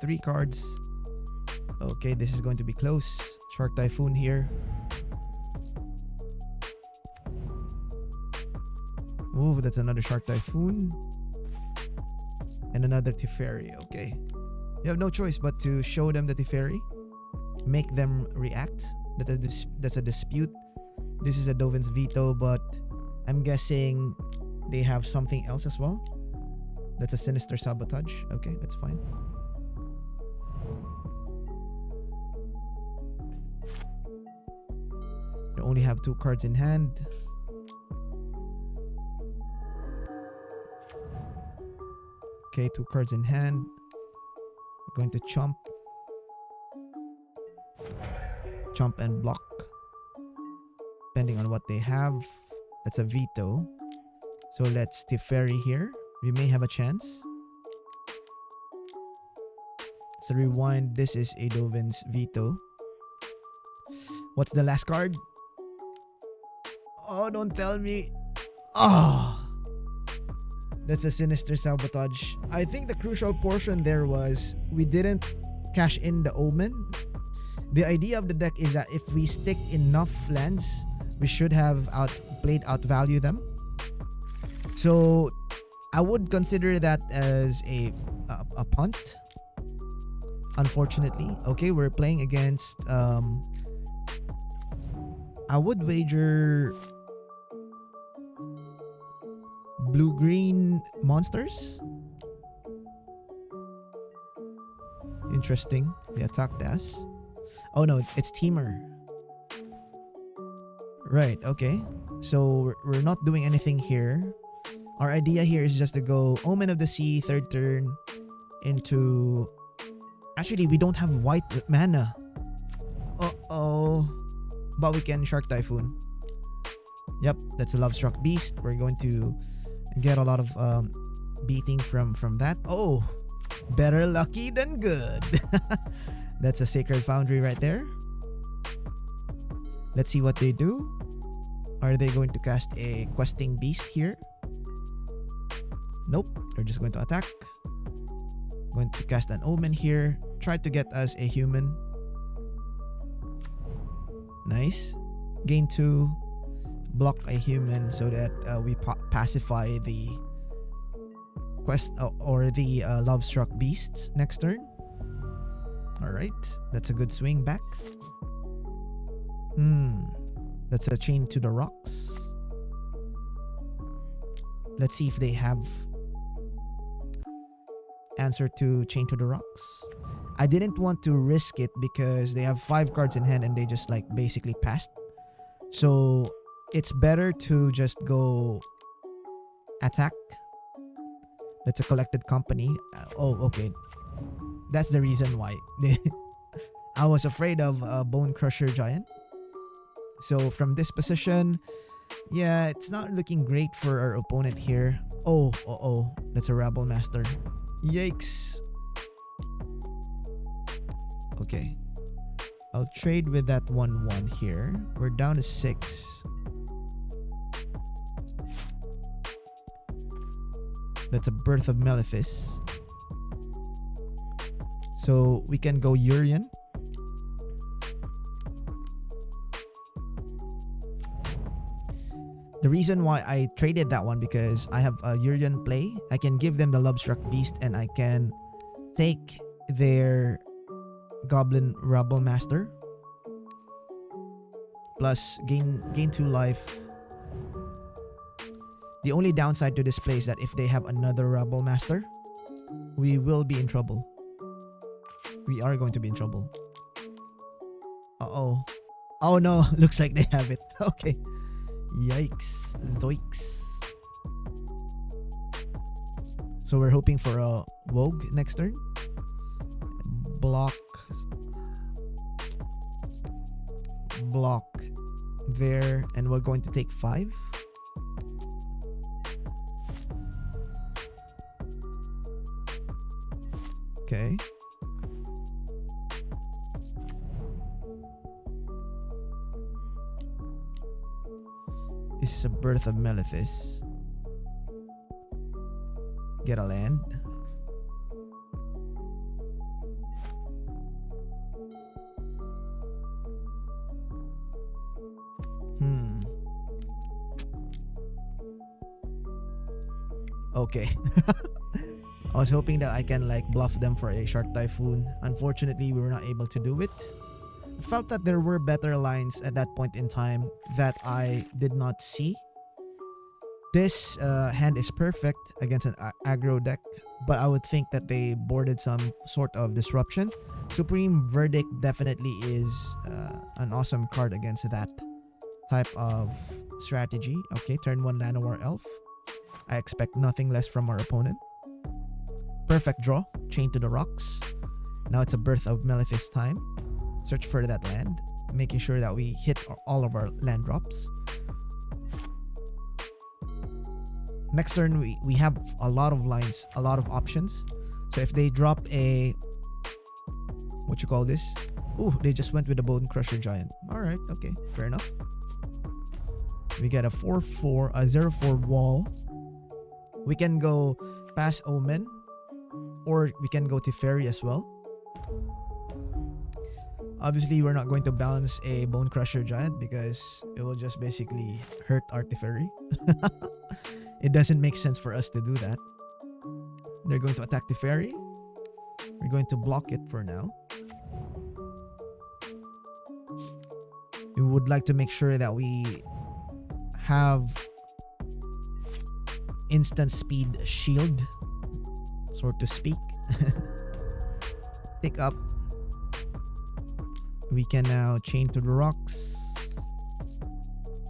3 cards. Okay, this is going to be close. Shark Typhoon here. Ooh, that's another Shark Typhoon. And another Teferi. Okay. You have no choice but to show them the Teferi. Make them react. That's a dispute. This is a Dovin's Veto, but I'm guessing they have something else as well. That's a Sinister Sabotage. Okay, that's fine. They only have 2 cards in hand. Okay, 2 cards in hand. We're going to chomp. Chomp and block. Depending on what they have. That's a veto. So let's Teferi here. We may have a chance. So rewind. This is a Dovin's Veto. What's the last card? Oh, don't tell me. Oh. That's a Sinister Sabotage. I think the crucial portion there was we didn't cash in the Omen. The idea of the deck is that if we stick enough lands, we should have outvalue them. So I would consider that as a punt. Unfortunately. Okay, we're playing against I would wager blue-green monsters. Interesting. They attacked us. Oh no, it's Temur. Right, okay. So we're not doing anything here. Our idea here is just to go Omen of the Sea, third turn, into... Actually, we don't have white mana. Uh-oh. But we can Shark Typhoon. Yep, that's a Love Struck Beast. We're going to get a lot of beating from that. Oh, better lucky than good. That's a Sacred Foundry right there. Let's see what they do. Are they going to cast a Questing Beast here? Nope, they're just going to attack. Going to cast an Omen here. Try to get us a human. Nice. Gain 2. Block a human so that we pacify the quest or the Love Struck Beasts next turn. Alright, that's a good swing back. That's a Chain to the Rocks. Let's see if they have answer to Chain to the Rocks. I didn't want to risk it because they have 5 cards in hand and they just like basically passed. So it's better to just go attack. That's a Collected Company. Oh, okay. That's the reason why. I was afraid of Bone Crusher Giant. So from this position, yeah, it's not looking great for our opponent here. Oh, that's a Rabble Master. Yikes. Okay. I'll trade with that 1/1 here. We're down to 6. That's a Birth of Malefice. So we can go Yorion. The reason why I traded that one because I have a Yorion play. I can give them the Love Struck Beast and I can take their Goblin Rabble Master. Plus gain 2 life. The only downside to this play is that if they have another Rabble Master, we will be in trouble. We are going to be in trouble. Uh-oh. Oh no, looks like they have it. Okay. Yikes. Zoiks. So we're hoping for a Vogue next turn. Block there, and we're going to take 5. Okay. This is a Birth of Malefice. Get a land. Okay. I was hoping that I can like bluff them for a Shark Typhoon. Unfortunately, we were not able to do it. I felt that there were better lines at that point in time that I did not see. This hand is perfect against an aggro deck, but I would think that they boarded some sort of disruption. Supreme Verdict definitely is an awesome card against that type of strategy. Okay, turn 1 Llanowar Elf. I expect nothing less from our opponent. Perfect draw. Chain to the Rocks. Now it's a Birth of Malefice time. Search for that land, making sure that we hit all of our land drops. Next turn, we have a lot of lines, a lot of options. So if they drop a... what you call this? Ooh, they just went with the Bone Crusher Giant. Alright, okay, fair enough. We get a 4/4, a 0/4 wall. We can go past Omen, or we can go to Fairy as well. Obviously, we're not going to balance a Bone Crusher Giant because it will just basically hurt Artillery. It doesn't make sense for us to do that. They're going to attack the Fairy. We're going to block it for now. We would like to make sure that we have instant speed shield, so to speak. Take up. We can now chain to the rocks.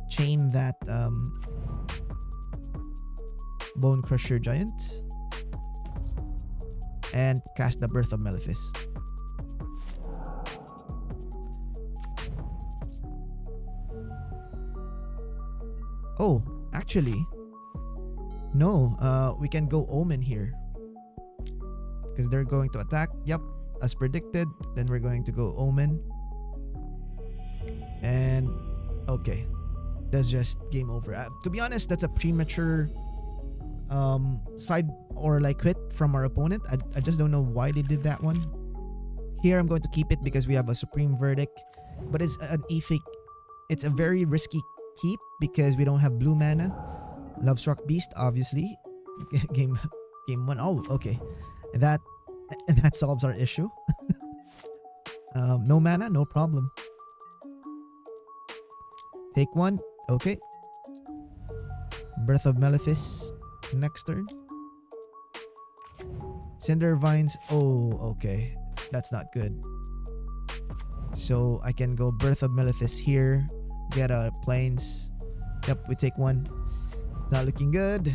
Chain that Bone Crusher Giant. And cast the Birth of Malefice. Oh, actually, no, we can go Omen here. Because they're going to attack. Yep, as predicted. Then we're going to go Omen. And, okay. That's just game over. To be honest, that's a premature side or like quit from our opponent. I just don't know why they did that one. Here, I'm going to keep it because we have a Supreme Verdict. But it's an it's a very risky keep because we don't have blue mana. Lovestruck Beast, obviously. Game 1. Oh, okay. That solves our issue. No mana, no problem. Take one. Okay. Birth of Malefice next turn. Cinder Vines. Oh, okay. That's not good. So I can go Birth of Malefice here. Get a Plains. Yep, we take one. It's not looking good.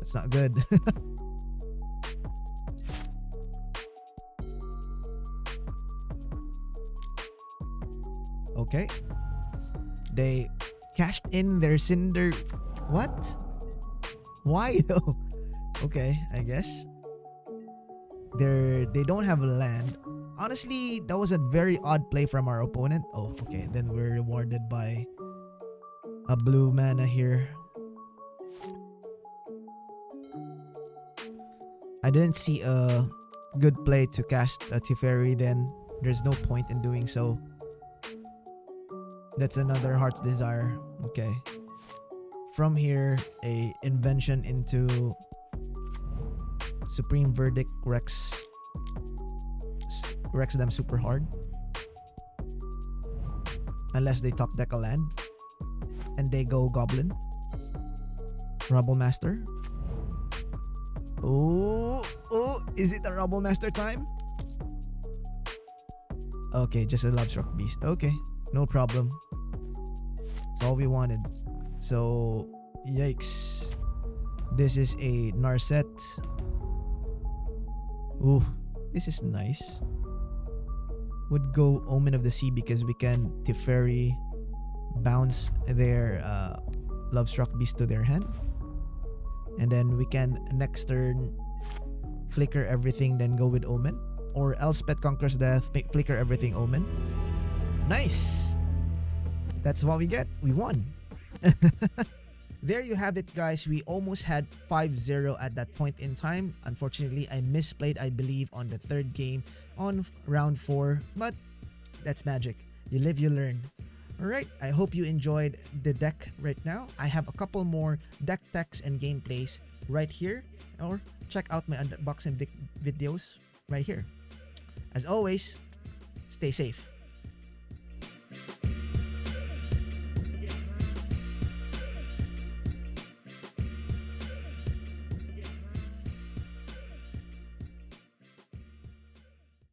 It's not good. Okay. They cashed in their Cinder. What? Why though? Okay, I guess. They don't have land. Honestly, that was a very odd play from our opponent. Oh, okay. Then we're rewarded by a blue mana here. I didn't see a good play to cast a Teferi then. There's no point in doing so. That's another Heart's Desire. Okay. From here, a Invention into Supreme Verdict wrecks them super hard. Unless they top deck a land. And they go Goblin. Rubble Master. Oh, is it a Rubble Master time? Okay, just a Lovestruck Beast. Okay, no problem. That's all we wanted. So, yikes. This is a Narset. Ooh, this is nice. Would go Omen of the Sea because we can Teferi bounce their Lovestruck Beast to their hand. And then we can next turn flicker everything, then go with Omen. Or Elspeth Conquers Death, flicker everything, Omen. Nice! That's what we get. We won. There you have it, guys. We almost had 5-0 at that point in time. Unfortunately, I misplayed, I believe, on the third game on round 4. But that's magic. You live, you learn. Alright, I hope you enjoyed the deck right now. I have a couple more deck techs and gameplays right here. Or check out my unboxing videos right here. As always, stay safe.